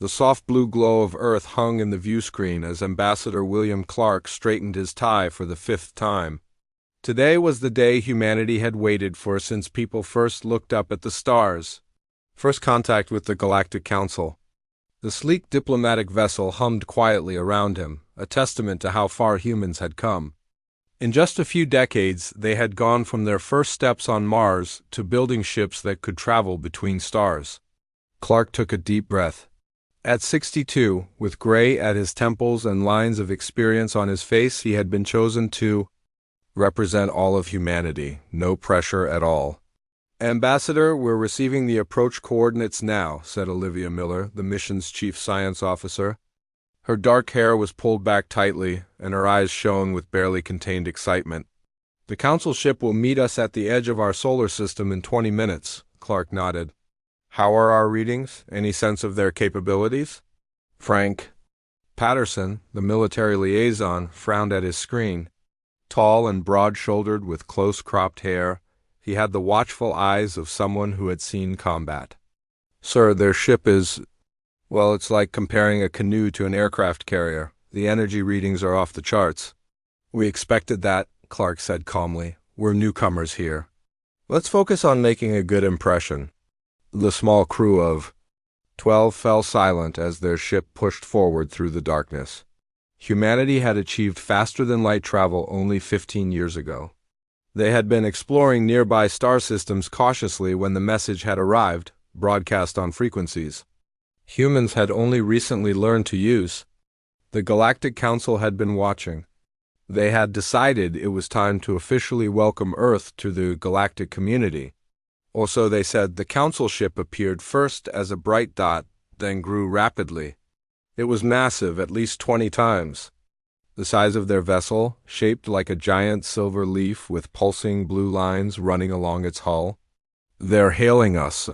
The soft blue glow of Earth hung in the view screen as Ambassador William Clark straightened his tie for the 5th time. Today was the day humanity had waited for since people first looked up at the stars. First contact with the Galactic Council. The sleek diplomatic vessel hummed quietly around him, a testament to how far humans had come. In just a few decades, they had gone from their first steps on Mars to building ships that could travel between stars. Clark took a deep breath. At 62, with gray at his temples and lines of experience on his face, he had been chosen to represent all of humanity. No pressure at all. "Ambassador, we're receiving the approach coordinates now," said Olivia Miller, the mission's chief science officer. Her dark hair was pulled back tightly, and her eyes shone with barely contained excitement. "The Council ship will meet us at the edge of our solar system in 20 minutes, Clark nodded. "How are our readings? Any sense of their capabilities?" Frank Patterson, the military liaison, frowned at his screen. Tall and broad-shouldered with close-cropped hair, he had the watchful eyes of someone who had seen combat. "Sir, their ship is... well, it's like comparing a canoe to an aircraft carrier. The energy readings are off the charts." "We expected that," Clark said calmly. "We're newcomers here. Let's focus on making a good impression." The small crew of 12 fell silent as their ship pushed forward through the darkness. Humanity had achieved faster-than-light travel only 15 years ago. They had been exploring nearby star systems cautiously when the message had arrived, broadcast on frequencies humans had only recently learned to use. The Galactic Council had been watching. They had decided it was time to officially welcome Earth to the galactic community. Or so they said. The Council ship appeared first as a bright dot, then grew rapidly. It was massive, at least 20 times. The size of their vessel, shaped like a giant silver leaf with pulsing blue lines running along its hull. "They're hailing us,"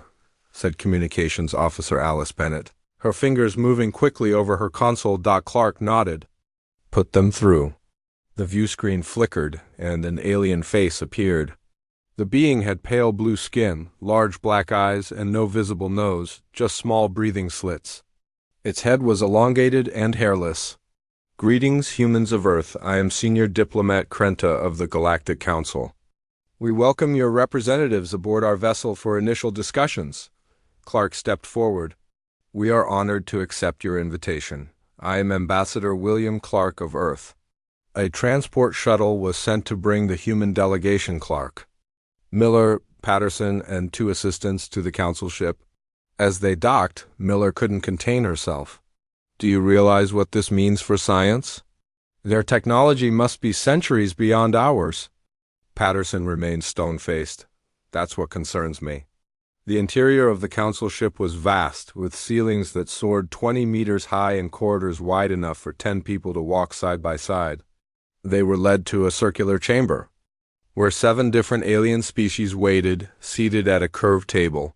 said Communications Officer Alice Bennett, her fingers moving quickly over her console. Clark nodded. "Put them through." The view screen flickered, and an alien face appeared. The being had pale blue skin, large black eyes, and no visible nose, just small breathing slits. Its head was elongated and hairless. "Greetings, humans of Earth. I am Senior Diplomat Krenta of the Galactic Council. We welcome your representatives aboard our vessel for initial discussions." Clark stepped forward. "We are honored to accept your invitation. I am Ambassador William Clark of Earth." A transport shuttle was sent to bring the human delegation. Clark, Miller, Patterson, and 2 assistants to the Council ship. As they docked, Miller couldn't contain herself. "Do you realize what this means for science? Their technology must be centuries beyond ours." Patterson remained stone-faced. "That's what concerns me." The interior of the Council ship was vast, with ceilings that soared 20 meters high and corridors wide enough for 10 people to walk side by side. They were led to a circular chamber, where 7 different alien species waited, seated at a curved table.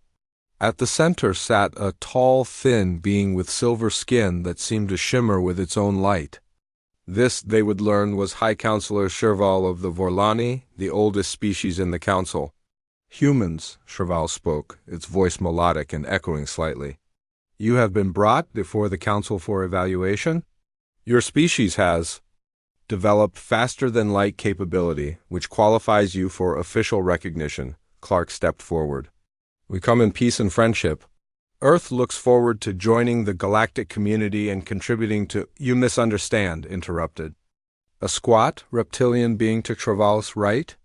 At the center sat a tall, thin being with silver skin that seemed to shimmer with its own light. This, they would learn, was High Counselor Sherval of the Vorlani, the oldest species in the Council. "Humans," Sherval spoke, its voice melodic and echoing slightly. "You have been brought before the Council for evaluation. Your species has developed faster-than-light capability, which qualifies you for official recognition." Clark stepped forward. "We come in peace and friendship. Earth looks forward to joining the galactic community and contributing to—" "You misunderstand," interrupted a squat, reptilian being to Sherval's right.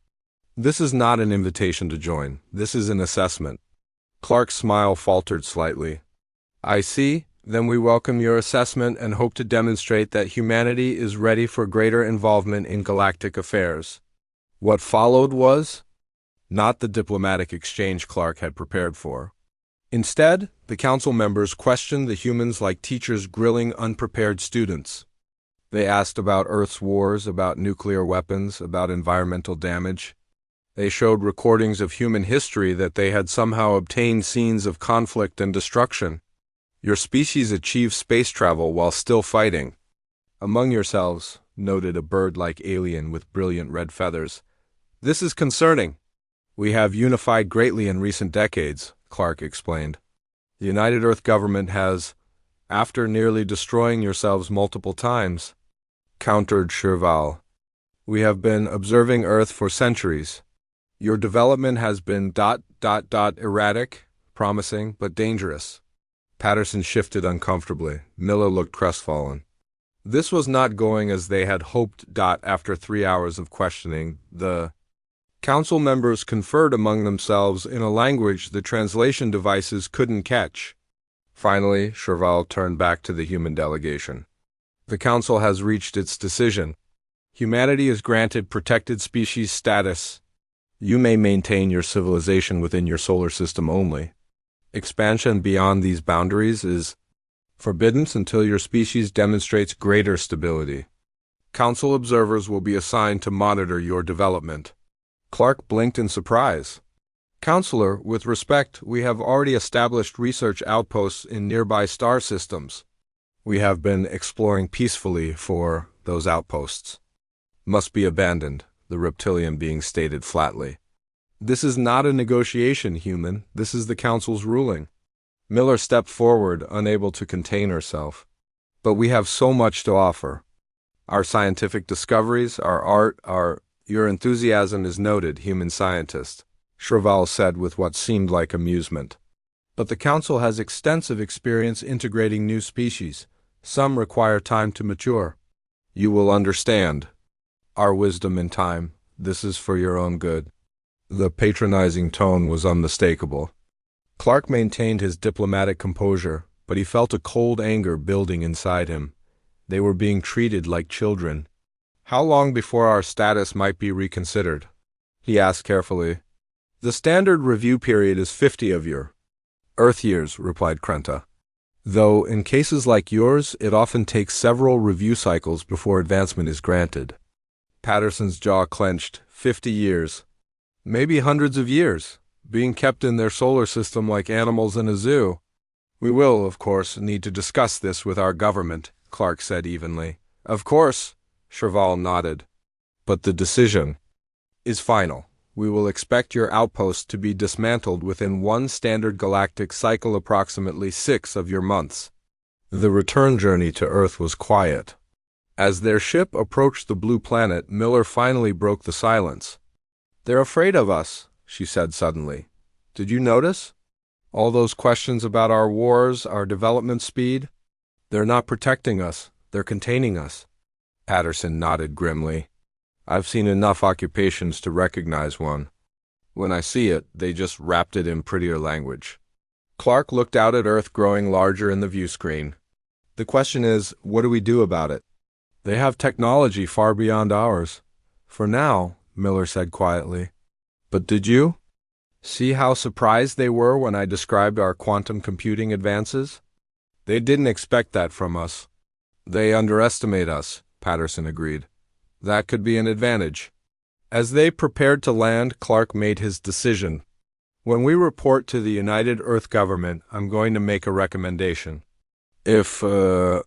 "This is not an invitation to join. This is an assessment." Clark's smile faltered slightly. "I see. Then we welcome your assessment and hope to demonstrate that humanity is ready for greater involvement in galactic affairs." What followed was not the diplomatic exchange Clark had prepared for. Instead, the Council members questioned the humans like teachers grilling unprepared students. They asked about Earth's wars, about nuclear weapons, about environmental damage. They showed recordings of human history that they had somehow obtained scenes of conflict and destruction. "Your species achieved space travel while still fighting. Among yourselves," noted a bird-like alien with brilliant red feathers. "This is concerning. We have unified greatly in recent decades," Clark explained. "The United Earth government has after nearly destroying yourselves multiple times, countered Cherval. We have been observing Earth for centuries. Your development has been ... erratic, promising, but dangerous. Patterson shifted uncomfortably. Miller looked crestfallen. This was not going as they had hoped. After 3 hours of questioning, the council members conferred among themselves in a language the translation devices couldn't catch. Finally, Cherval turned back to the human delegation. The council has reached its decision. Humanity is granted protected species status. You may maintain your civilization within your solar system only. Expansion beyond these boundaries is forbidden until your species demonstrates greater stability. Council observers will be assigned to monitor your development. Clark blinked in surprise. Counselor, with respect, we have already established research outposts in nearby star systems. We have been exploring peacefully for those outposts. Must be abandoned, the reptilian being stated flatly. This is not a negotiation, human. This is the Council's ruling. Miller stepped forward, unable to contain herself. But we have so much to offer. Our scientific discoveries, our art, Your enthusiasm is noted, human scientist, Cherval said with what seemed like amusement. But the Council has extensive experience integrating new species. Some require time to mature. You will understand. Our wisdom in time. This is for your own good. The patronizing tone was unmistakable. Clark maintained his diplomatic composure, but he felt a cold anger building inside him. They were being treated like children. How long before our status might be reconsidered? He asked carefully. The standard review period is 50 of your Earth years, replied Krenta. Though, in cases like yours, it often takes several review cycles before advancement is granted. Patterson's jaw clenched. 50 years. Maybe hundreds of years, being kept in their solar system like animals in a zoo. We will, of course, need to discuss this with our government, Clark said evenly. Of course, Cherval nodded. But the decision is final. We will expect your outpost to be dismantled within one standard galactic cycle, approximately 6 of your months. The return journey to Earth was quiet. As their ship approached the blue planet, Miller finally broke the silence. They're afraid of us, she said suddenly. Did you notice? All those questions about our wars, our development speed? They're not protecting us, they're containing us. Patterson nodded grimly. I've seen enough occupations to recognize one. When I see it, they just wrapped it in prettier language. Clark looked out at Earth growing larger in the view screen. The question is, what do we do about it? They have technology far beyond ours. For now, Miller said quietly. But did you see how surprised they were when I described our quantum computing advances? They didn't expect that from us. They underestimate us, Patterson agreed. That could be an advantage. As they prepared to land, Clark made his decision. When we report to the United Earth Government, I'm going to make a recommendation. If, the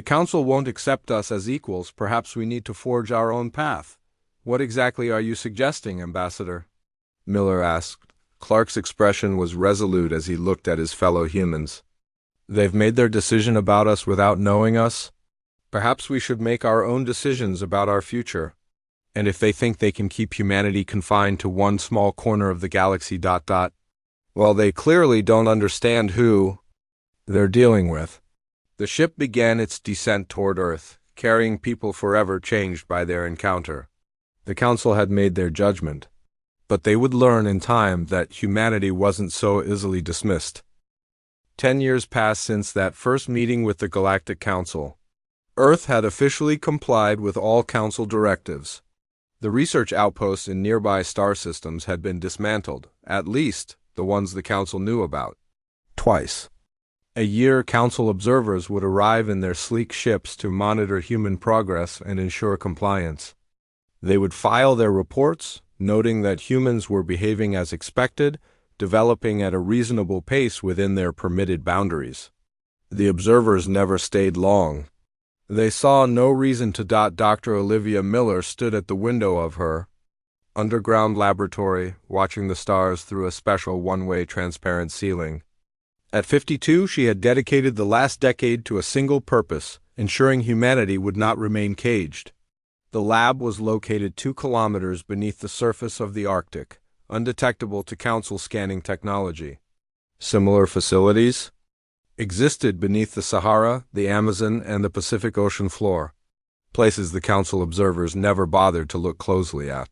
Council won't accept us as equals, perhaps we need to forge our own path. What exactly are you suggesting, Ambassador? Miller asked. Clark's expression was resolute as he looked at his fellow humans. They've made their decision about us without knowing us. Perhaps we should make our own decisions about our future. And if they think they can keep humanity confined to one small corner of the galaxy ... well, they clearly don't understand who they're dealing with. The ship began its descent toward Earth, carrying people forever changed by their encounter. The Council had made their judgment, but they would learn in time that humanity wasn't so easily dismissed. 10 years passed since that first meeting with the Galactic Council. Earth had officially complied with all Council directives. The research outposts in nearby star systems had been dismantled, at least the ones the Council knew about. Twice a year, Council observers would arrive in their sleek ships to monitor human progress and ensure compliance. They would file their reports, noting that humans were behaving as expected, developing at a reasonable pace within their permitted boundaries. The observers never stayed long. They saw no reason to. Dr. Olivia Miller stood at the window of her underground laboratory, watching the stars through a special one-way transparent ceiling. At 52, she had dedicated the last decade to a single purpose, ensuring humanity would not remain caged. The lab was located 2 kilometers beneath the surface of the Arctic, undetectable to Council scanning technology. Similar facilities existed beneath the Sahara, the Amazon, and the Pacific Ocean floor, places the Council observers never bothered to look closely at.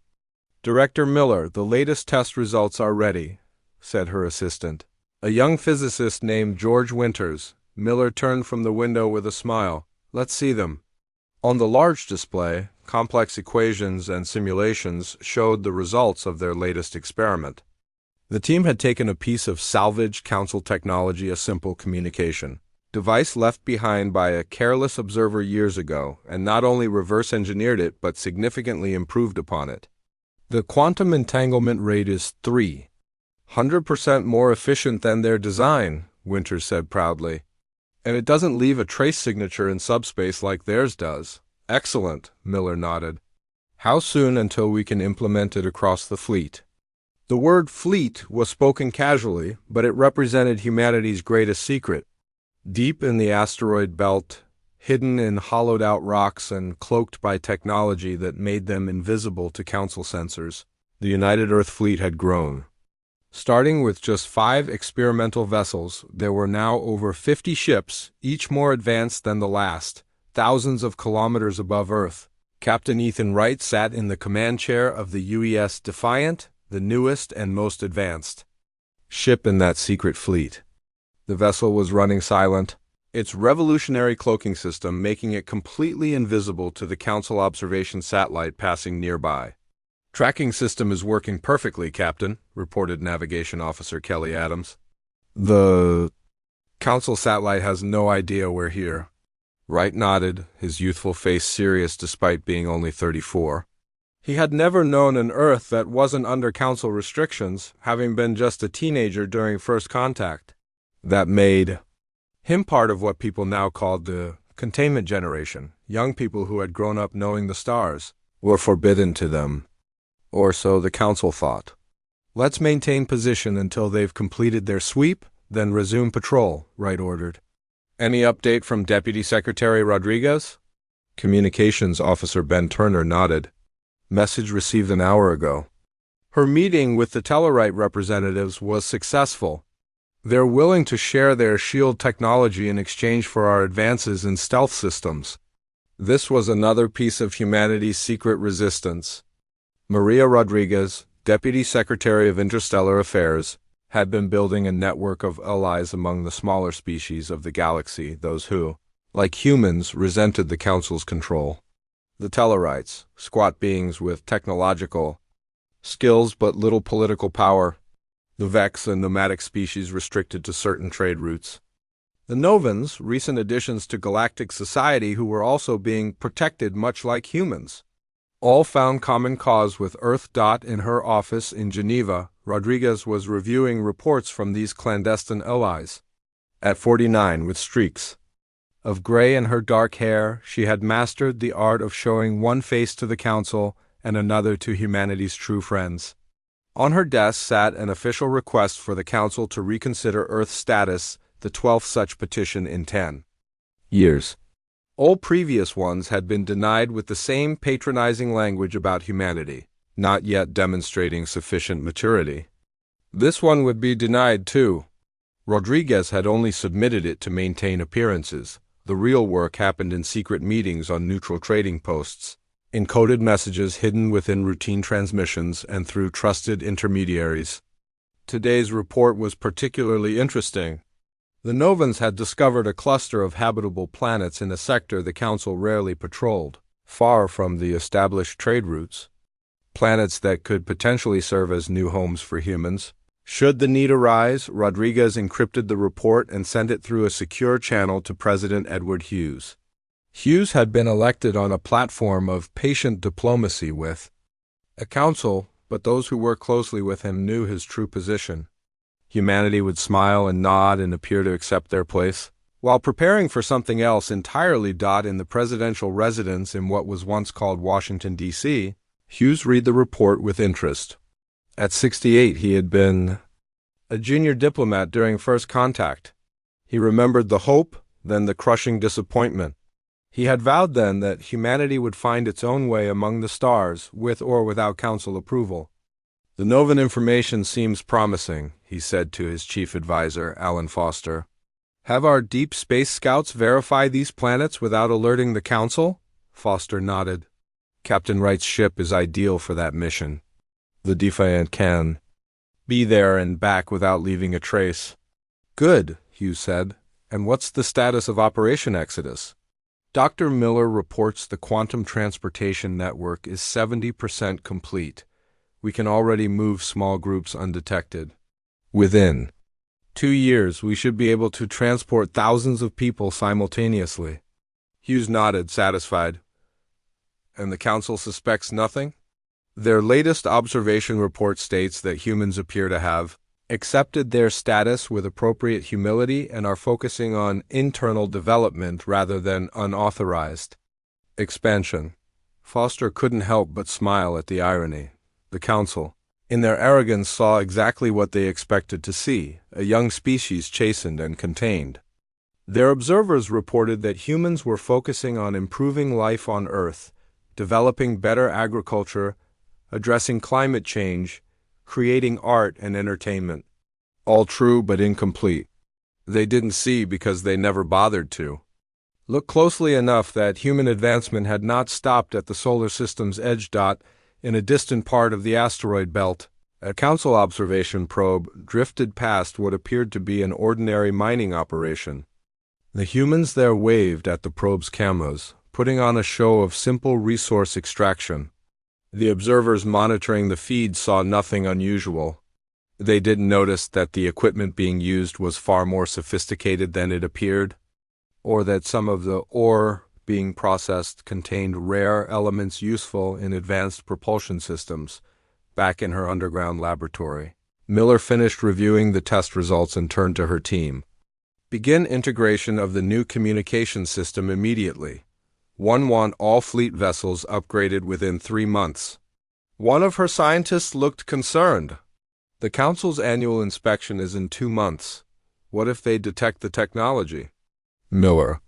"Director Miller, the latest test results are ready," said her assistant, a young physicist named George Winters. Miller turned from the window with a smile. "Let's see them." On the large display, complex equations and simulations showed the results of their latest experiment. The team had taken a piece of salvaged Council technology, a simple communication device left behind by a careless observer years ago, and not only reverse-engineered it but significantly improved upon it. "The quantum entanglement rate is 300% more efficient than their design," Winters said proudly. "And it doesn't leave a trace signature in subspace like theirs does." "Excellent," Miller nodded. "How soon until we can implement it across the fleet?" The word fleet was spoken casually, but it represented humanity's greatest secret. Deep in the asteroid belt, hidden in hollowed-out rocks and cloaked by technology that made them invisible to Council sensors, the United Earth Fleet had grown. Starting with just 5 experimental vessels, there were now over 50 ships, each more advanced than the last, thousands of kilometers above Earth. Captain Ethan Wright sat in the command chair of the UES Defiant, the newest and most advanced ship in that secret fleet. The vessel was running silent, its revolutionary cloaking system making it completely invisible to the Council observation satellite passing nearby. "Tracking system is working perfectly, Captain," reported Navigation Officer Kelly Adams. "The Council satellite has no idea we're here." Wright nodded, his youthful face serious despite being only 34. He had never known an Earth that wasn't under Council restrictions, having been just a teenager during first contact. That made him part of what people now called the containment generation, young people who had grown up knowing the stars were forbidden to them. Or so the Council thought. "Let's maintain position until they've completed their sweep, then resume patrol," Wright ordered. "Any update from Deputy Secretary Rodriguez?" Communications Officer Ben Turner nodded. "Message received an hour ago. Her meeting with the Tellarite representatives was successful. They're willing to share their shield technology in exchange for our advances in stealth systems." This was another piece of humanity's secret resistance. Maria Rodriguez, Deputy Secretary of Interstellar Affairs, had been building a network of allies among the smaller species of the galaxy, those who, like humans, resented the Council's control. The Tellarites, squat beings with technological skills but little political power. The Vex, a nomadic species restricted to certain trade routes. The Novans, recent additions to galactic society who were also being protected much like humans. All found common cause with Earth. In her office in Geneva, Rodriguez was reviewing reports from these clandestine allies. At 49, with streaks of gray in her dark hair, she had mastered the art of showing one face to the Council and another to humanity's true friends. On her desk sat an official request for the Council to reconsider Earth's status, the 12th such petition in 10 years. All previous ones had been denied with the same patronizing language about humanity, not yet demonstrating sufficient maturity. This one would be denied too. Rodriguez had only submitted it to maintain appearances. The real work happened in secret meetings on neutral trading posts, encoded messages hidden within routine transmissions and through trusted intermediaries. Today's report was particularly interesting. The Novans had discovered a cluster of habitable planets in a sector the Council rarely patrolled, far from the established trade routes. Planets that could potentially serve as new homes for humans. Should the need arise, Rodriguez encrypted the report and sent it through a secure channel to President Edward Hughes. Hughes had been elected on a platform of patient diplomacy with a council, but those who worked closely with him knew his true position. Humanity would smile and nod and appear to accept their place, while preparing for something else entirely. In the presidential residence in what was once called Washington, D.C., Hughes read the report with interest. At 68, he had been a junior diplomat during first contact. He remembered the hope, then the crushing disappointment. He had vowed then that humanity would find its own way among the stars, with or without council approval. "The Novan information seems promising," he said to his chief advisor, Alan Foster. "Have our deep space scouts verify these planets without alerting the council?" Foster nodded. "Captain Wright's ship is ideal for that mission. The Defiant can be there and back without leaving a trace." "Good," Hugh said. "And what's the status of Operation Exodus?" "Dr. Miller reports the quantum transportation network is 70% complete. We can already move small groups undetected. Within 2 years, we should be able to transport thousands of people simultaneously." Hughes nodded, satisfied. "And the Council suspects nothing?" "Their latest observation report states that humans appear to have accepted their status with appropriate humility and are focusing on internal development rather than unauthorized expansion." Foster couldn't help but smile at the irony. The Council, in their arrogance, saw exactly what they expected to see: a young species chastened and contained. Their observers reported that humans were focusing on improving life on Earth, developing better agriculture, addressing climate change, creating art and entertainment. All true but incomplete. They didn't see because they never bothered to look closely enough that human advancement had not stopped at the solar system's edge dot in a distant part of the asteroid belt. A Council observation probe drifted past what appeared to be an ordinary mining operation. The humans there waved at the probe's cameras, putting on a show of simple resource extraction. The observers monitoring the feed saw nothing unusual. They didn't notice that the equipment being used was far more sophisticated than it appeared, or that some of the ore being processed contained rare elements useful in advanced propulsion systems. Back in her underground laboratory, Miller finished reviewing the test results and turned to her team. "Begin integration of the new communication system immediately. Want all fleet vessels upgraded within 3 months." One of her scientists looked concerned. "The Council's annual inspection is in 2 months. What if they detect the technology?" Miller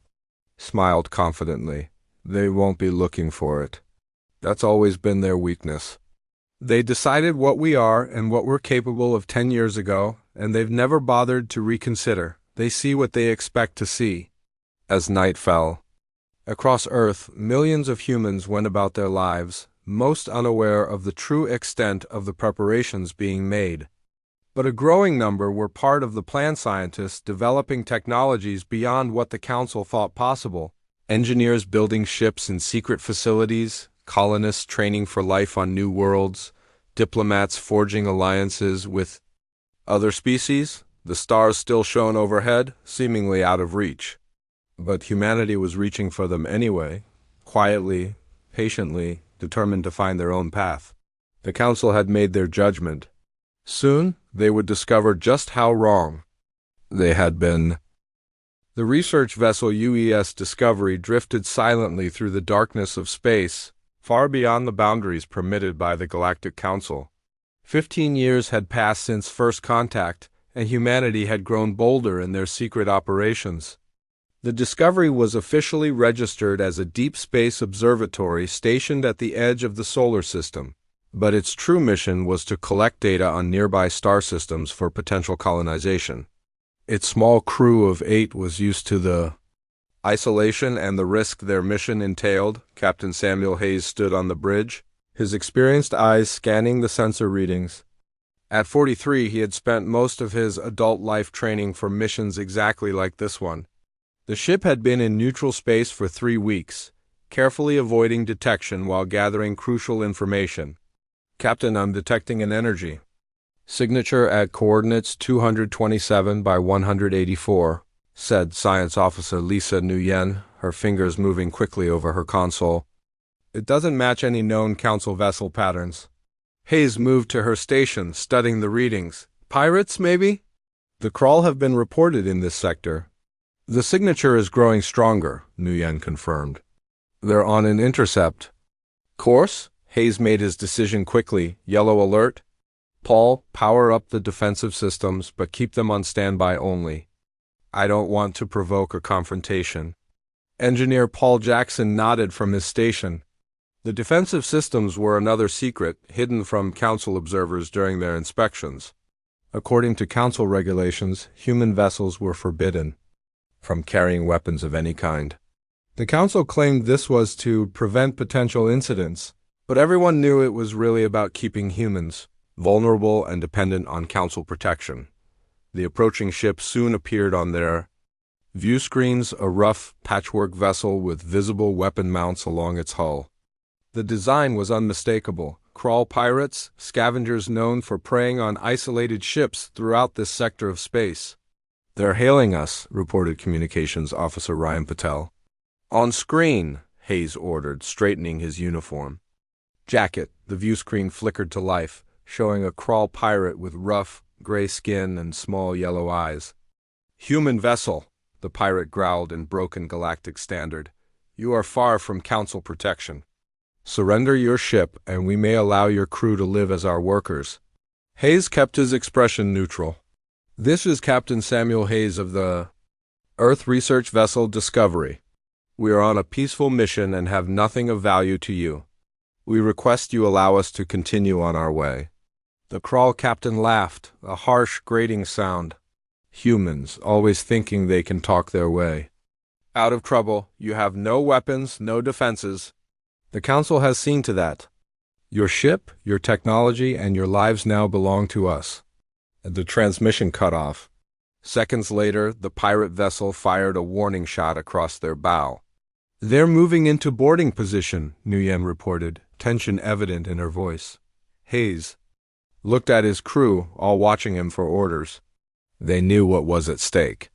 smiled confidently. "They won't be looking for it. That's always been their weakness. They decided what we are and what we're capable of 10 years ago, and they've never bothered to reconsider. They see what they expect to see." As night fell, across Earth, millions of humans went about their lives, most unaware of the true extent of the preparations being made. But a growing number were part of the plan scientists developing technologies beyond what the Council thought possible: engineers building ships in secret facilities, colonists training for life on new worlds, diplomats forging alliances with other species. The stars still shone overhead, seemingly out of reach. But humanity was reaching for them anyway, quietly, patiently, determined to find their own path. The Council had made their judgment. Soon, they would discover just how wrong they had been. The research vessel UES Discovery drifted silently through the darkness of space, far beyond the boundaries permitted by the Galactic Council. 15 years had passed since first contact, and humanity had grown bolder in their secret operations. The Discovery was officially registered as a deep space observatory stationed at the edge of the solar system, but its true mission was to collect data on nearby star systems for potential colonization. Its small crew of 8 was used to the isolation and the risk their mission entailed. Captain Samuel Hayes stood on the bridge, his experienced eyes scanning the sensor readings. At 43, he had spent most of his adult life training for missions exactly like this one. The ship had been in neutral space for 3 weeks, carefully avoiding detection while gathering crucial information. "Captain, I'm detecting an energy signature at coordinates 227 by 184, said Science Officer Lisa Nguyen, her fingers moving quickly over her console. "It doesn't match any known Council vessel patterns." Hayes moved to her station, studying the readings. "Pirates, maybe?" "The Kraul have been reported in this sector." "The signature is growing stronger," Nguyen confirmed. "They're on an intercept course?" Hayes made his decision quickly. "Yellow alert?" Paul, power up the defensive systems, but keep them on standby only. I don't want to provoke a confrontation. Engineer Paul Jackson nodded from his station. The defensive systems were another secret, hidden from Council observers during their inspections. According to Council regulations, human vessels were forbidden from carrying weapons of any kind. The Council claimed this was to prevent potential incidents, but everyone knew it was really about keeping humans vulnerable and dependent on Council protection. The approaching ship soon appeared on their view screens, a rough patchwork vessel with visible weapon mounts along its hull. The design was unmistakable. Crawl pirates, scavengers known for preying on isolated ships throughout this sector of space. "They're hailing us," reported Communications Officer Ryan Patel. "On screen," Hayes ordered, straightening his uniform jacket. The view screen flickered to life, showing a crawl pirate with rough, gray skin and small yellow eyes. "Human vessel," the pirate growled in broken galactic standard. "You are far from Council protection. Surrender your ship, and we may allow your crew to live as our workers." Hayes kept his expression neutral. "This is Captain Samuel Hayes of the Earth Research Vessel Discovery. We are on a peaceful mission and have nothing of value to you. We request you allow us to continue on our way." The crawl captain laughed, a harsh, grating sound. "Humans, always thinking they can talk their way. Out of trouble. You have no weapons, no defenses. The Council has seen to that. Your ship, your technology, and your lives now belong to us." The transmission cut off. Seconds later, the pirate vessel fired a warning shot across their bow. "They're moving into boarding position," Nguyen reported, tension evident in her voice. Hayes looked at his crew, all watching him for orders. They knew what was at stake.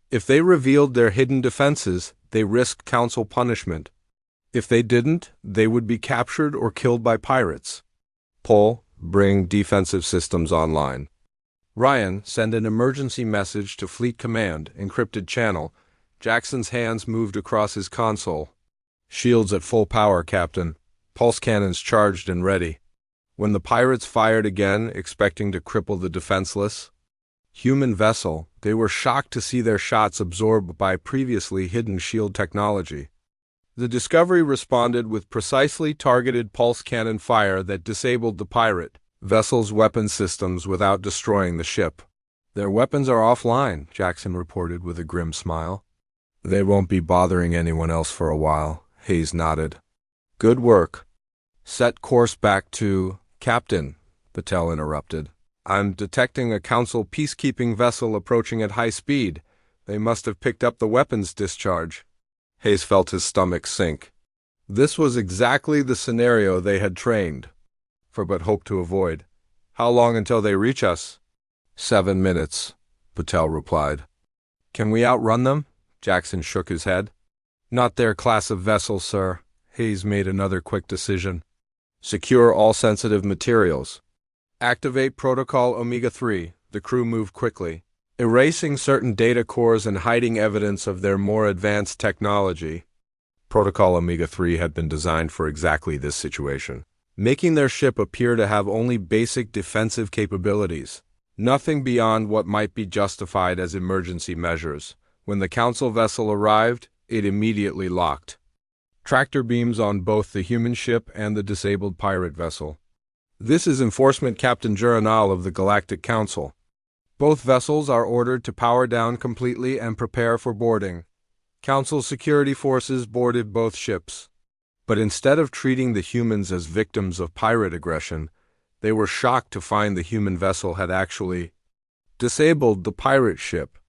If they revealed their hidden defenses, they risked Council punishment. If they didn't, they would be captured or killed by pirates. "Paul, bring defensive systems online." "Ryan, send an emergency message to Fleet Command, encrypted channel." Jackson's hands moved across his console. "Shields at full power, Captain. Pulse cannons charged and ready." When the pirates fired again, expecting to cripple the defenseless human vessel, they were shocked to see their shots absorbed by previously hidden shield technology. The Discovery responded with precisely targeted pulse cannon fire that disabled the pirate vessel's weapon systems without destroying the ship. "Their weapons are offline," Jackson reported with a grim smile. "They won't be bothering anyone else for a while," Hayes nodded. "Good work. Set course back to—" "Captain," Patel interrupted. "I'm detecting a Council peacekeeping vessel approaching at high speed. They must have picked up the weapons discharge." Hayes felt his stomach sink. This was exactly the scenario they had trained for but hoped to avoid. "How long until they reach us?" 7 minutes, Patel replied. "Can we outrun them?" Jackson shook his head. "Not their class of vessel, sir." Hayes made another quick decision. "Secure all sensitive materials. Activate Protocol Omega-3. The crew moved quickly, erasing certain data cores and hiding evidence of their more advanced technology. Protocol Omega-3 had been designed for exactly this situation, making their ship appear to have only basic defensive capabilities, nothing beyond what might be justified as emergency measures. When the Council vessel arrived, it immediately locked tractor beams on both the human ship and the disabled pirate vessel. "This is Enforcement Captain Juranal of the Galactic Council. Both vessels are ordered to power down completely and prepare for boarding. Council security forces boarded both ships. But instead of treating the humans as victims of pirate aggression, they were shocked to find the human vessel had actually disabled the pirate ship."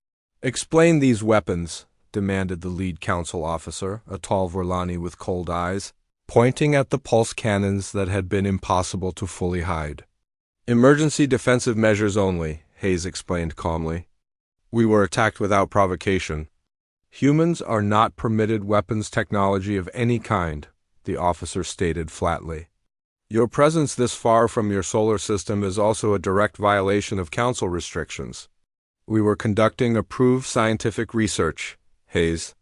"Explain these weapons," demanded the lead Council officer, a tall Vorlani with cold eyes, pointing at the pulse cannons that had been impossible to fully hide. "Emergency defensive measures only," Hayes explained calmly. "We were attacked without provocation. Humans are not permitted weapons technology of any kind," the officer stated flatly. "Your presence this far from your solar system is also a direct violation of Council restrictions." "We were conducting approved scientific research," Hayes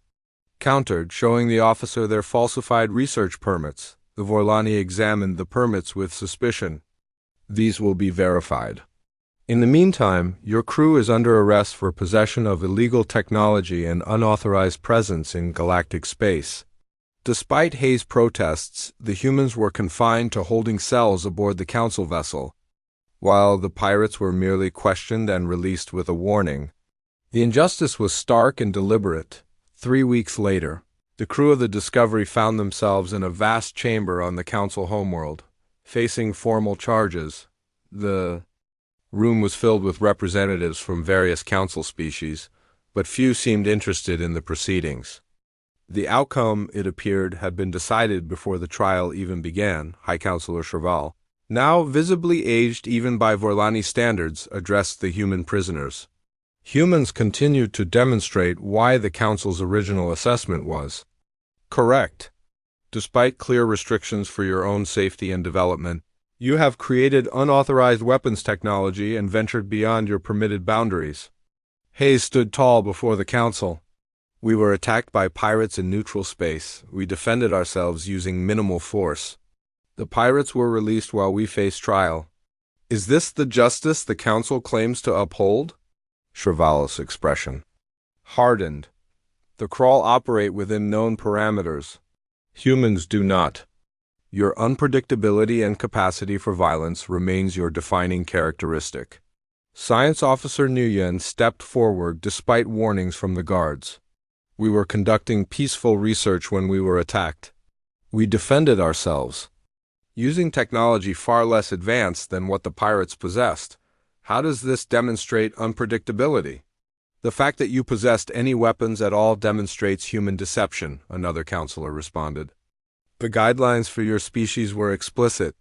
countered, showing the officer their falsified research permits. The Vorlani examined the permits with suspicion. These will be verified. In the meantime, your crew is under arrest for possession of illegal technology and unauthorized presence in galactic space. Despite Hayes' protests, the humans were confined to holding cells aboard the Council vessel, while the pirates were merely questioned and released with a warning. The injustice was stark and deliberate. 3 weeks later, the crew of the Discovery found themselves in a vast chamber on the Council homeworld, facing formal charges. The room was filled with representatives from various Council species, but few seemed interested in the proceedings. The outcome, it appeared, had been decided before the trial even began. High Counselor Cheval, now visibly aged even by Vorlani standards, addressed the human prisoners. Humans continued to demonstrate why the Council's original assessment was correct. Despite clear restrictions for your own safety and development, you have created unauthorized weapons technology and ventured beyond your permitted boundaries. Hayes stood tall before the Council. We were attacked by pirates in neutral space. We defended ourselves using minimal force. The pirates were released while we faced trial. Is this the justice the Council claims to uphold? Cheval's expression hardened. The Crawl operate within known parameters. Humans do not. Your unpredictability and capacity for violence remains your defining characteristic. Science Officer Nguyen stepped forward despite warnings from the guards. We were conducting peaceful research when we were attacked. We defended ourselves, using technology far less advanced than what the pirates possessed. How does this demonstrate unpredictability? The fact that you possessed any weapons at all demonstrates human deception, another counselor responded. The guidelines for your species were explicit.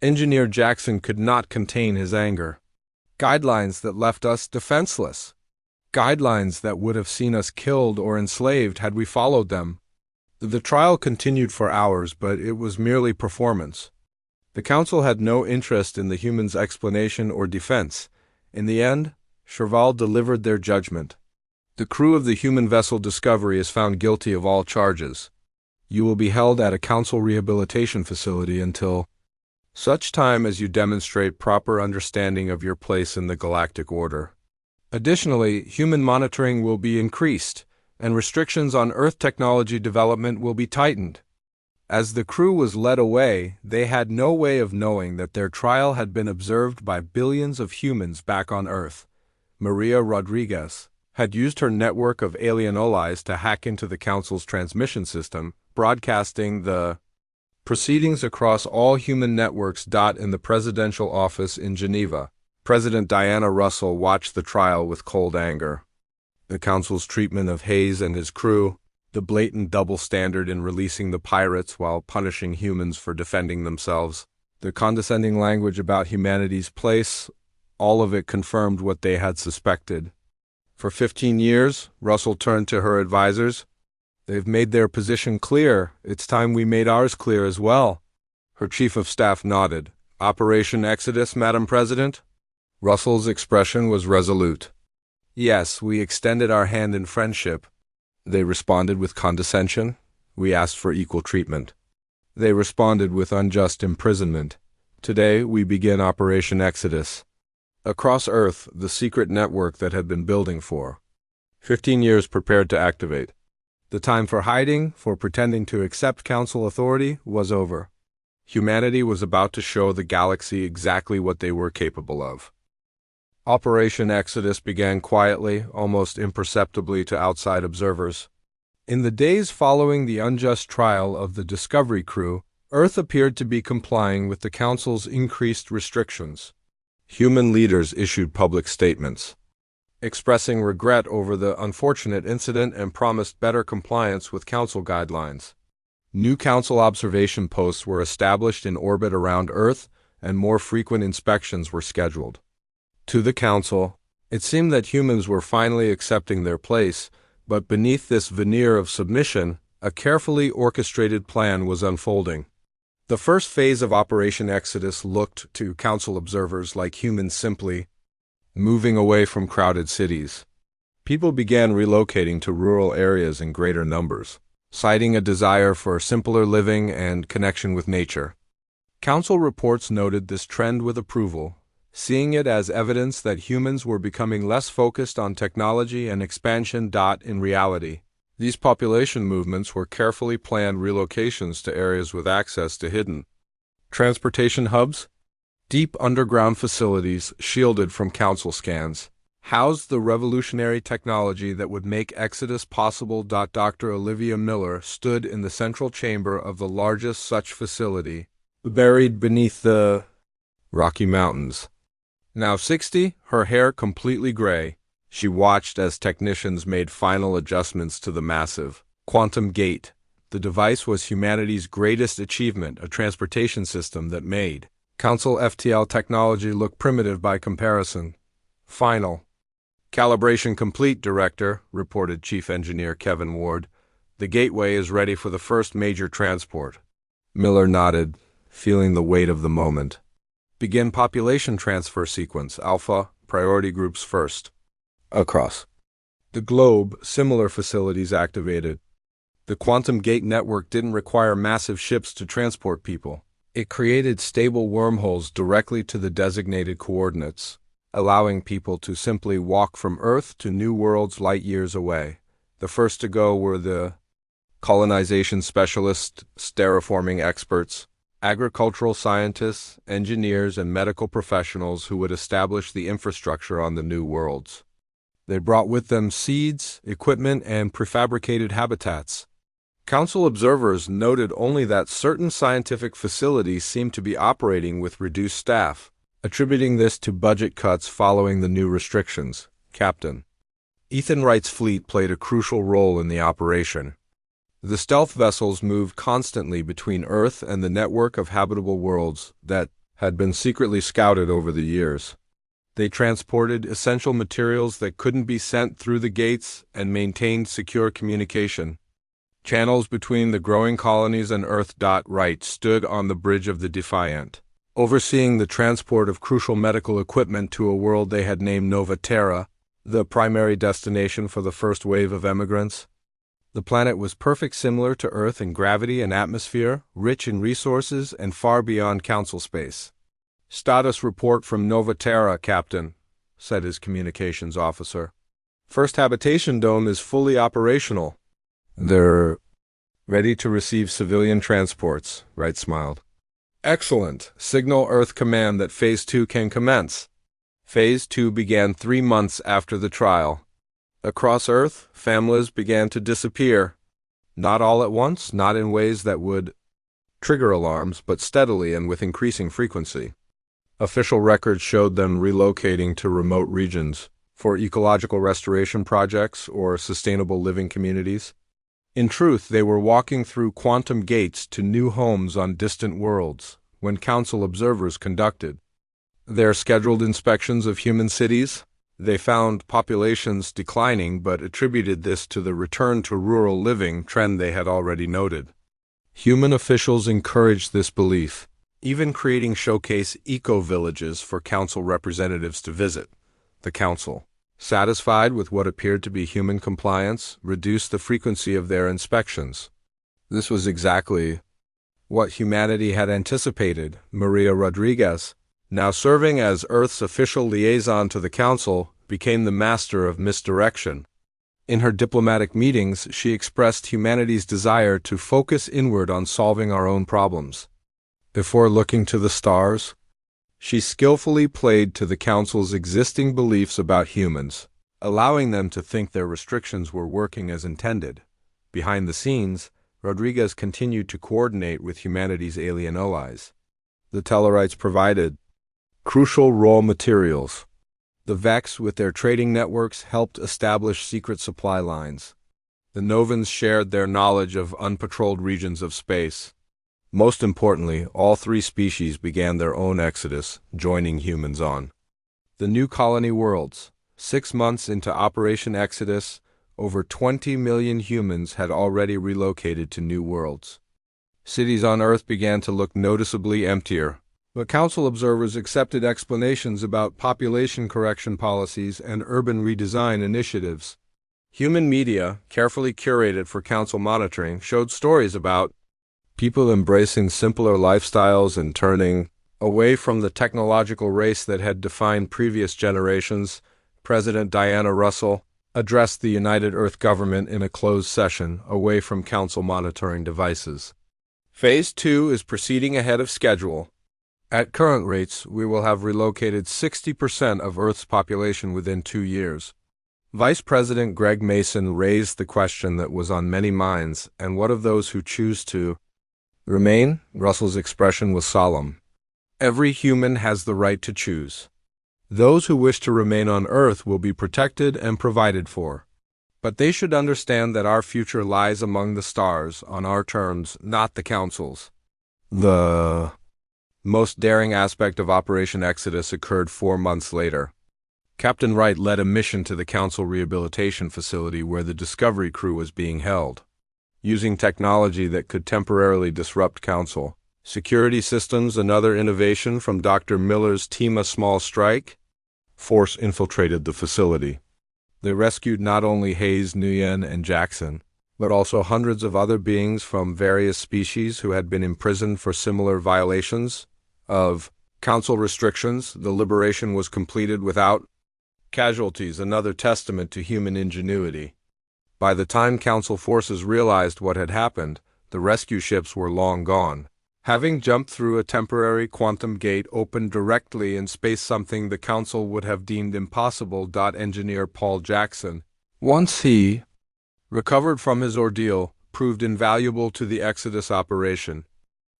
Engineer Jackson could not contain his anger. Guidelines that left us defenseless. Guidelines that would have seen us killed or enslaved had we followed them. The trial continued for hours, but it was merely performance. The Council had no interest in the humans' explanation or defense. In the end, Cheval delivered their judgment. The crew of the human vessel Discovery is found guilty of all charges. You will be held at a Council rehabilitation facility until such time as you demonstrate proper understanding of your place in the galactic order. Additionally, human monitoring will be increased, and restrictions on Earth technology development will be tightened. As the crew was led away, they had no way of knowing that their trial had been observed by billions of humans back on Earth. Maria Rodriguez had used her network of alien allies to hack into the Council's transmission system, broadcasting the proceedings across all human networks. In the presidential office in Geneva, President Diana Russell watched the trial with cold anger. The Council's treatment of Hayes and his crew, the blatant double standard in releasing the pirates while punishing humans for defending themselves, the condescending language about humanity's place, all of it confirmed what they had suspected. For 15 years, Russell turned to her advisors. They've made their position clear. It's time we made ours clear as well. Her chief of staff nodded. Operation Exodus, Madam President? Russell's expression was resolute. Yes, we extended our hand in friendship. They responded with condescension. We asked for equal treatment. They responded with unjust imprisonment. Today, we begin Operation Exodus. Across Earth, the secret network that had been building for 15 years prepared to activate. The time for hiding, for pretending to accept Council authority, was over. Humanity was about to show the galaxy exactly what they were capable of. Operation Exodus began quietly, almost imperceptibly to outside observers. In the days following the unjust trial of the Discovery crew, Earth appeared to be complying with the Council's increased restrictions. Human leaders issued public statements, expressing regret over the unfortunate incident and promised better compliance with Council guidelines. New Council observation posts were established in orbit around Earth, and more frequent inspections were scheduled. To the Council, it seemed that humans were finally accepting their place, but beneath this veneer of submission, a carefully orchestrated plan was unfolding. The first phase of Operation Exodus looked to Council observers like humans simply moving away from crowded cities. People began relocating to rural areas in greater numbers, citing a desire for simpler living and connection with nature. Council reports noted this trend with approval, seeing it as evidence that humans were becoming less focused on technology and expansion. In reality, these population movements were carefully planned relocations to areas with access to hidden transportation hubs. Deep underground facilities, shielded from Council scans, housed the revolutionary technology that would make Exodus possible. Dr. Olivia Miller stood in the central chamber of the largest such facility, buried beneath the Rocky Mountains. Now 60, her hair completely gray, she watched as technicians made final adjustments to the massive quantum gate. The device was humanity's greatest achievement, a transportation system that made Council FTL technology look primitive by comparison. Final calibration complete, Director, reported Chief Engineer Kevin Ward. The gateway is ready for the first major transport. Miller nodded, feeling the weight of the moment. Begin population transfer sequence, Alpha, priority groups first. Across the globe, similar facilities activated. The quantum gate network didn't require massive ships to transport people. It created stable wormholes directly to the designated coordinates, allowing people to simply walk from Earth to new worlds light years away. The first to go were the colonization specialists, terraforming experts, agricultural scientists, engineers, and medical professionals who would establish the infrastructure on the new worlds. They brought with them seeds, equipment, and prefabricated habitats. Council observers noted only that certain scientific facilities seemed to be operating with reduced staff, attributing this to budget cuts following the new restrictions. Captain Ethan Wright's fleet played a crucial role in the operation. The stealth vessels moved constantly between Earth and the network of habitable worlds that had been secretly scouted over the years. They transported essential materials that couldn't be sent through the gates and maintained secure communication channels between the growing colonies and Earth. Wright stood on the bridge of the Defiant, overseeing the transport of crucial medical equipment to a world they had named Nova Terra, the primary destination for the first wave of emigrants. The planet was perfect, similar to Earth in gravity and atmosphere, rich in resources, and far beyond Council space. Status report from Nova Terra, Captain, said his communications officer. First habitation dome is fully operational. They're ready to receive civilian transports, Wright smiled. Excellent. Signal Earth Command that Phase 2 can commence. Phase 2 began 3 months after the trial. Across Earth, families began to disappear. Not all at once, not in ways that would trigger alarms, but steadily and with increasing frequency. Official records showed them relocating to remote regions for ecological restoration projects or sustainable living communities. In truth, they were walking through quantum gates to new homes on distant worlds when Council observers conducted their scheduled inspections of human cities. They found populations declining but attributed this to the return to rural living trend they had already noted. Human officials encouraged this belief, even creating showcase eco-villages for Council representatives to visit. The Council, satisfied with what appeared to be human compliance, reduced the frequency of their inspections. This was exactly what humanity had anticipated. Maria Rodriguez, now serving as Earth's official liaison to the Council, became the master of misdirection. In her diplomatic meetings, she expressed humanity's desire to focus inward on solving our own problems. Before looking to the stars, she skillfully played to the Council's existing beliefs about humans, allowing them to think their restrictions were working as intended. Behind the scenes, Rodriguez continued to coordinate with humanity's alien allies. The Tellarites provided crucial raw materials. The Vex, with their trading networks, helped establish secret supply lines. The Novans shared their knowledge of unpatrolled regions of space. Most importantly, all 3 species began their own exodus, joining humans on the new colony worlds. 6 months into Operation Exodus, over 20 million humans had already relocated to new worlds. Cities on Earth began to look noticeably emptier. But Council observers accepted explanations about population correction policies and urban redesign initiatives. Human media, carefully curated for Council monitoring, showed stories about People embracing simpler lifestyles and turning away from the technological race that had defined previous generations. President Diana Russell addressed the United Earth government in a closed session, away from council monitoring devices. Phase 2 is proceeding ahead of schedule. At current rates, we will have relocated 60% of Earth's population within 2 years. Vice President Greg Mason raised the question that was on many minds, and what of those who choose to remain? Russell's expression was solemn. Every human has the right to choose. Those who wish to remain on Earth will be protected and provided for. But they should understand that our future lies among the stars, on our terms, not the Council's. The most daring aspect of Operation Exodus occurred 4 months later. Captain Wright led a mission to the Council rehabilitation facility where the Discovery crew was being held. Using technology that could temporarily disrupt Council security systems, another innovation from Dr. Miller's team, a small strike force infiltrated the facility. They rescued not only Hayes, Nguyen, and Jackson, but also hundreds of other beings from various species who had been imprisoned for similar violations of Council restrictions. The liberation was completed without casualties, another testament to human ingenuity. By the time Council forces realized what had happened, the rescue ships were long gone, having jumped through a temporary quantum gate opened directly in space, something the Council would have deemed impossible. Engineer Paul Jackson, once he recovered from his ordeal, proved invaluable to the Exodus operation.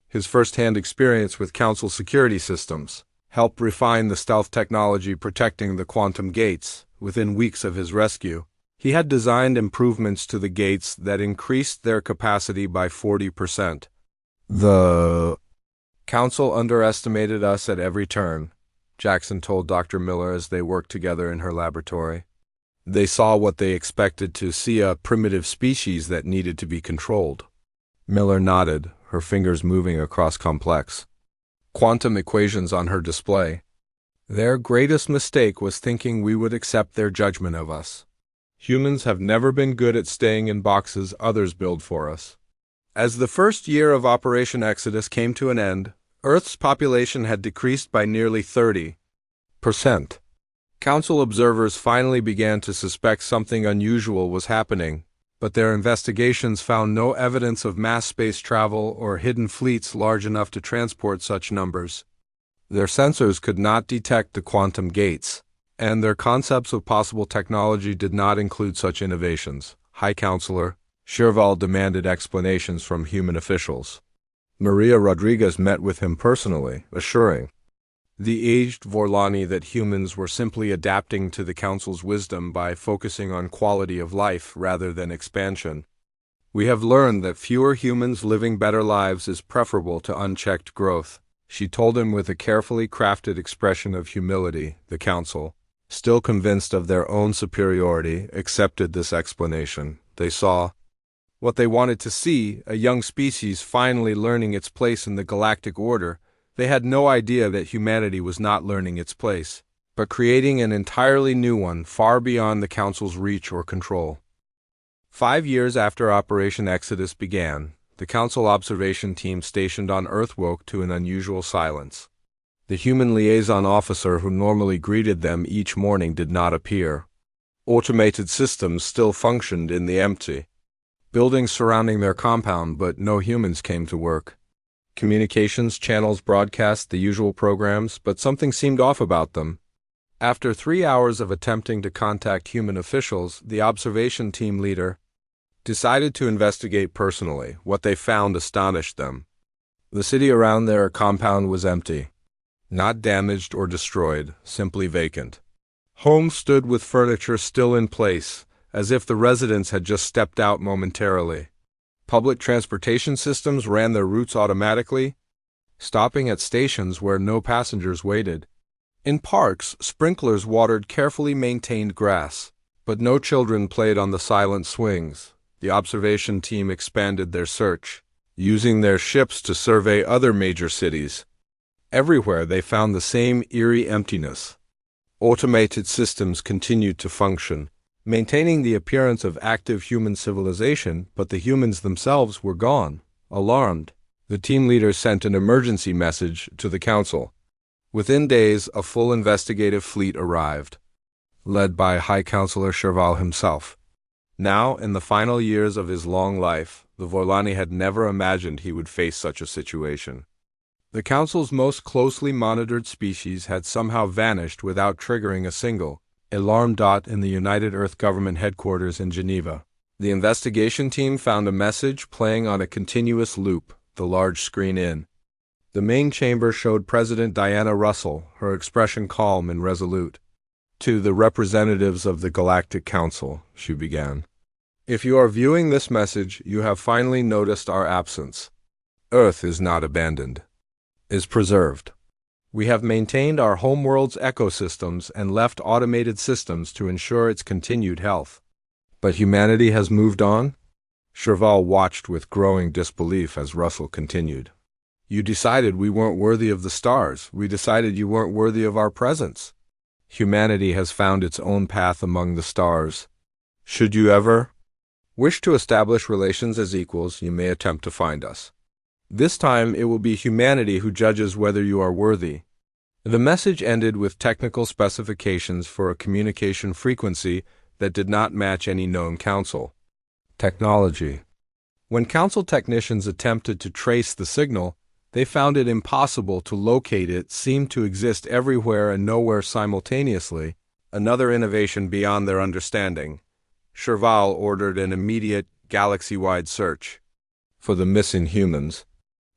His first-hand experience with Council security systems helped refine the stealth technology protecting the quantum gates. Within weeks of his rescue, he had designed improvements to the gates that increased their capacity by 40%. The Council underestimated us at every turn, Jackson told Dr. Miller as they worked together in her laboratory. They saw what they expected to see, a primitive species that needed to be controlled. Miller nodded, her fingers moving across complex quantum equations on her display. Their greatest mistake was thinking we would accept their judgment of us. Humans have never been good at staying in boxes others build for us. As the first year of Operation Exodus came to an end, Earth's population had decreased by nearly 30%. Council observers finally began to suspect something unusual was happening, but their investigations found no evidence of mass space travel or hidden fleets large enough to transport such numbers. Their sensors could not detect the quantum gates, and their concepts of possible technology did not include such innovations. High Counselor Sherval demanded explanations from human officials. Maria Rodriguez met with him personally, assuring the aged Vorlani that humans were simply adapting to the Council's wisdom by focusing on quality of life rather than expansion. We have learned that fewer humans living better lives is preferable to unchecked growth, she told him with a carefully crafted expression of humility. The Council, still convinced of their own superiority, accepted this explanation. They saw what they wanted to see, a young species finally learning its place in the galactic order. They had no idea that humanity was not learning its place, but creating an entirely new one, far beyond the Council's reach or control. 5 years after Operation Exodus began, the Council observation team stationed on Earth woke to an unusual silence. The human liaison officer who normally greeted them each morning did not appear. Automated systems still functioned in the empty buildings surrounding their compound, but no humans came to work. Communications channels broadcast the usual programs, but something seemed off about them. After 3 hours of attempting to contact human officials, the observation team leader decided to investigate personally. What they found astonished them. The city around their compound was empty. Not damaged or destroyed, simply vacant. Homes stood with furniture still in place, as if the residents had just stepped out momentarily. Public transportation systems ran their routes automatically, stopping at stations where no passengers waited. In parks, sprinklers watered carefully maintained grass, but no children played on the silent swings. The observation team expanded their search, using their ships to survey other major cities. Everywhere they found the same eerie emptiness. Automated systems continued to function, maintaining the appearance of active human civilization, but the humans themselves were gone. Alarmed, The team leader sent an emergency message to the council. Within days, a full investigative fleet arrived, led by High Counselor HFY himself. Now, in the final years of his long life, the Vorlani had never imagined he would face such a situation. The Council's most closely monitored species had somehow vanished without triggering a single alarm dot in the United Earth Government headquarters in Geneva. The investigation team found a message playing on a continuous loop, the large screen in. The main chamber showed President Diana Russell, her expression calm and resolute. To the representatives of the Galactic Council, she began. If you are viewing this message, you have finally noticed our absence. Earth is not abandoned, is preserved. We have maintained our homeworld's ecosystems and left automated systems to ensure its continued health. But humanity has moved on? HFY watched with growing disbelief as Russell continued. You decided we weren't worthy of the stars. We decided you weren't worthy of our presence. Humanity has found its own path among the stars. Should you ever wish to establish relations as equals, you may attempt to find us. This time it will be humanity who judges whether you are worthy. The message ended with technical specifications for a communication frequency that did not match any known council technology. When council technicians attempted to trace the signal, they found it impossible to locate. It seemed to exist everywhere and nowhere simultaneously, another innovation beyond their understanding. HFY ordered an immediate galaxy-wide search for the missing humans,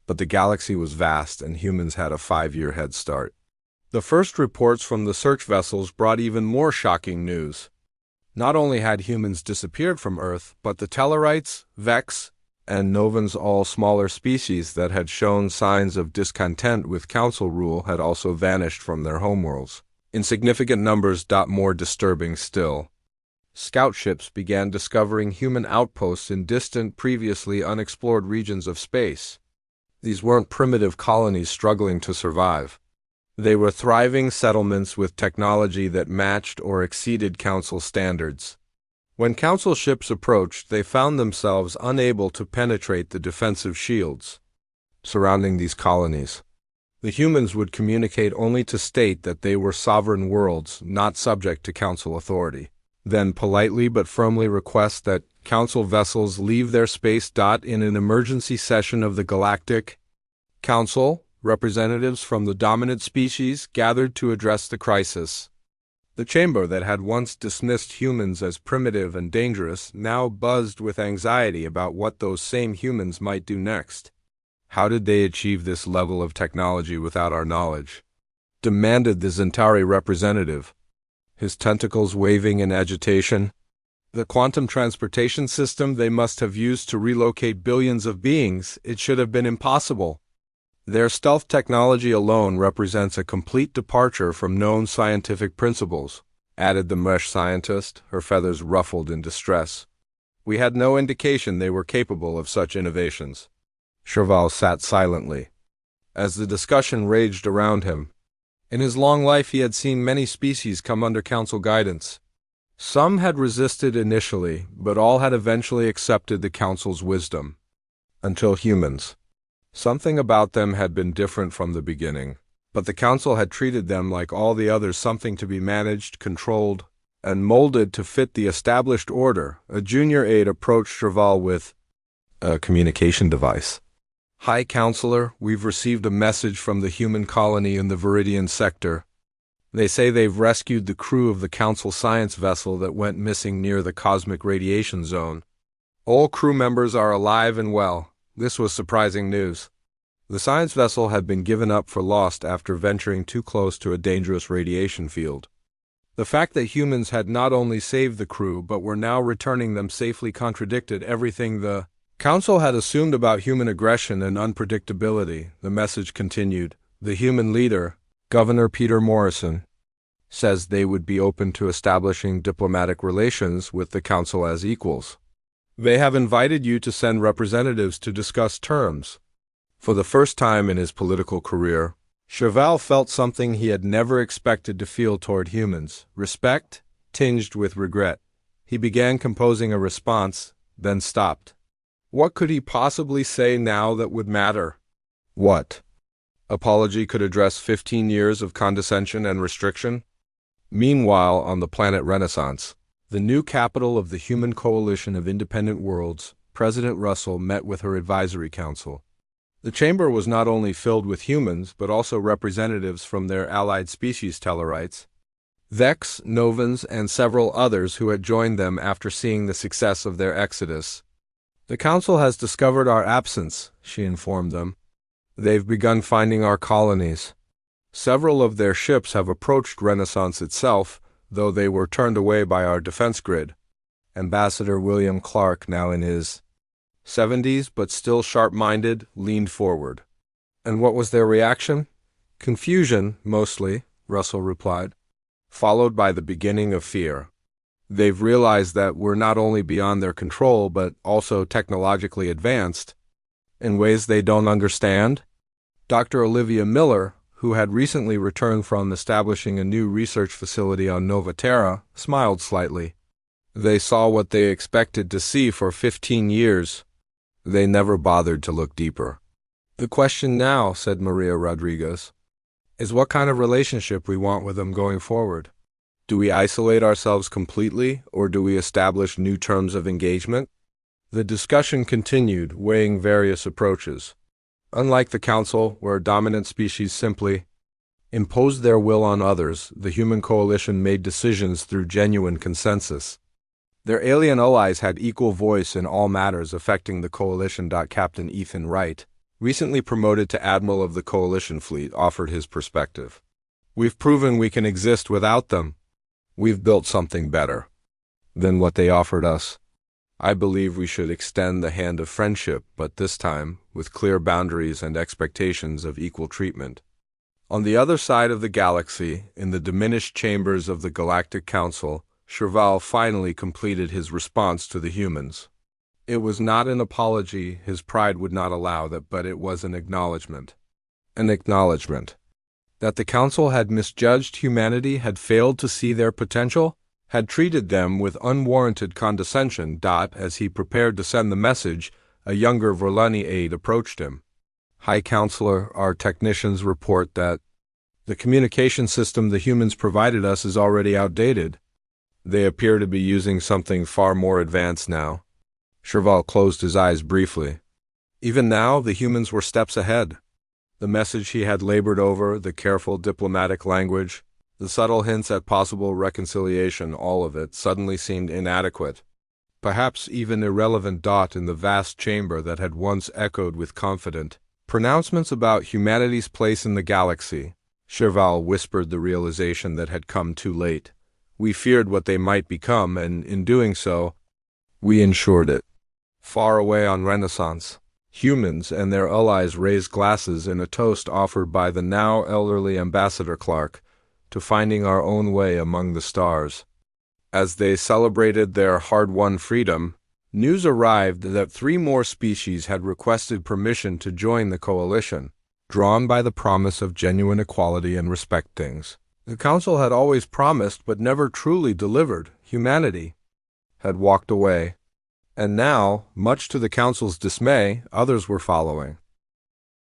but the galaxy was vast and humans had a 5-year head start. The first reports from the search vessels brought even more shocking news. Not only had humans disappeared from Earth, but the Tellarites, Vex, and Novans, all smaller species that had shown signs of discontent with council rule, had also vanished from their homeworlds. In significant numbers. More disturbing still, scout ships began discovering human outposts in distant, previously unexplored regions of space. These weren't primitive colonies struggling to survive. They were thriving settlements with technology that matched or exceeded council standards. When council ships approached, they found themselves unable to penetrate the defensive shields surrounding these colonies. The humans would communicate only to state that they were sovereign worlds, not subject to council authority. Then politely but firmly request that council vessels leave their space. In an emergency session of the Galactic Council, representatives from the dominant species gathered to address the crisis. The chamber that had once dismissed humans as primitive and dangerous now buzzed with anxiety about what those same humans might do next. How did they achieve this level of technology without our knowledge? Demanded the Zentari representative, his tentacles waving in agitation. The quantum transportation system they must have used to relocate billions of beings, it should have been impossible. Their stealth technology alone represents a complete departure from known scientific principles, added the mesh scientist, her feathers ruffled in distress. We had no indication they were capable of such innovations. HFY sat silently as the discussion raged around him. In his long life he had seen many species come under council guidance. Some had resisted initially, but all had eventually accepted the council's wisdom. Until humans. Something about them had been different from the beginning, but the council had treated them like all the others, something to be managed, controlled, and molded to fit the established order. A junior aide approached HFY with a communication device. High Counselor, we've received a message from the human colony in the Viridian sector. They say they've rescued the crew of the council science vessel that went missing near the cosmic radiation zone. All crew members are alive and well. This was surprising news. The science vessel had been given up for lost after venturing too close to a dangerous radiation field. The fact that humans had not only saved the crew but were now returning them safely contradicted everything the council had assumed about human aggression and unpredictability. The message continued. The human leader, Governor Peter Morrison, says they would be open to establishing diplomatic relations with the council as equals. They have invited you to send representatives to discuss terms. For the first time in his political career, HFY felt something he had never expected to feel toward humans, respect tinged with regret. He began composing a response, then stopped. What could he possibly say now that would matter? What? Apology could address 15 years of condescension and restriction? Meanwhile, on the planet Renaissance, the new capital of the Human Coalition of Independent Worlds, President Russell met with her advisory council. The chamber was not only filled with humans, but also representatives from their allied species Tellarites, Vex, Novans, and several others who had joined them after seeing the success of their exodus. The council has discovered our absence, she informed them. They've begun finding our colonies. Several of their ships have approached Renaissance itself, though they were turned away by our defense grid. Ambassador William Clark, now in his 70s but still sharp-minded, leaned forward. And what was their reaction? Confusion, mostly, Russell replied, followed by the beginning of fear. They've realized that we're not only beyond their control, but also technologically advanced in ways they don't understand. Dr. Olivia Miller, who had recently returned from establishing a new research facility on Nova Terra, smiled slightly. They saw what they expected to see for 15 years. They never bothered to look deeper. The question now, said Maria Rodriguez, is what kind of relationship we want with them going forward. Do we isolate ourselves completely, or do we establish new terms of engagement? The discussion continued, weighing various approaches. Unlike the Council, where dominant species simply imposed their will on others, the Human Coalition made decisions through genuine consensus. Their alien allies had equal voice in all matters affecting the Coalition. Captain Ethan Wright, recently promoted to Admiral of the Coalition Fleet, offered his perspective. We've proven we can exist without them. We've built something better than what they offered us. I believe we should extend the hand of friendship, but this time with clear boundaries and expectations of equal treatment. On the other side of the galaxy, in the diminished chambers of the Galactic Council, Cherval finally completed his response to the humans. It was not an apology, his pride would not allow that, but it was an acknowledgement. An acknowledgement that the Council had misjudged humanity, had failed to see their potential, had treated them with unwarranted condescension. As he prepared to send the message, a younger Verlani aide approached him. High Counselor, our technicians report that the communication system the humans provided us is already outdated. They appear to be using something far more advanced now. Cherval closed his eyes briefly. Even now, the humans were steps ahead. The message he had labored over, the careful diplomatic language, the subtle hints at possible reconciliation, all of it suddenly seemed inadequate. Perhaps even irrelevant. In the vast chamber that had once echoed with confident pronouncements about humanity's place in the galaxy, Cherval whispered the realization that had come too late. We feared what they might become, and in doing so, we ensured it. Far away on Renaissance, humans and their allies raised glasses in a toast offered by the now elderly Ambassador Clark to finding our own way among the stars. As they celebrated their hard-won freedom, news arrived that 3 more species had requested permission to join the coalition, drawn by the promise of genuine equality and respect things. The Council had always promised but never truly delivered. Humanity had walked away. And now, much to the Council's dismay, others were following.